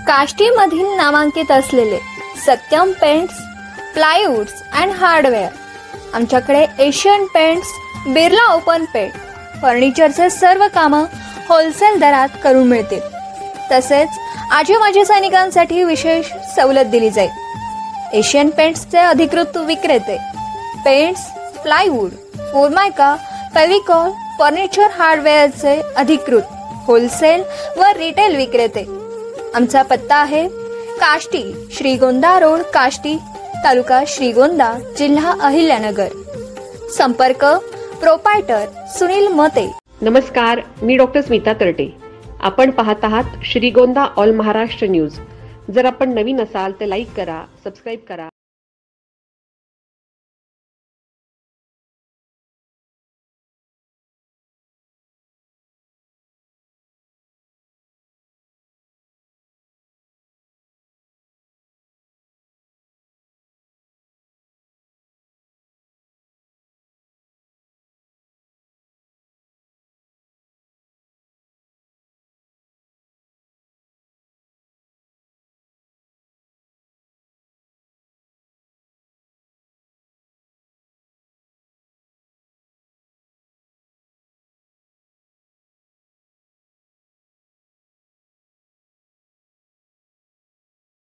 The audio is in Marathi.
काष्टीमधील नामांकित असलेले Satyam paints, plywoods and hardware. आमच्याकडे Asian paints, Birla open paint, फर्निचरचे सर्व कामं होलसेल दरात करून मिळतील. तसेच आजी माजी सैनिकांसाठी विशेष सवलत दिली जाईल. एशियन पेंट्सचे अधिकृत विक्रेते, पेंट्स, प्लायवूड, फोर्मायका, फेविकॉल, फर्निचर हार्डवेअरचे अधिकृत होलसेल व रिटेल विक्रेते. आमचा पत्ता आहे काष्टी, श्रीगोंदा रोड, काष्टी, तालुका श्रीगोंदा, जिल्हा अहिल्यानगर. संपर्क प्रोपायटर सुनील मते. नमस्कार, मी डॉक्टर स्मिता तरटे. आपण पाहत आहात श्रीगोंदा ऑल महाराष्ट्र न्यूज. जर आपण नवीन असाल तर लाईक करा, सबस्क्राईब करा.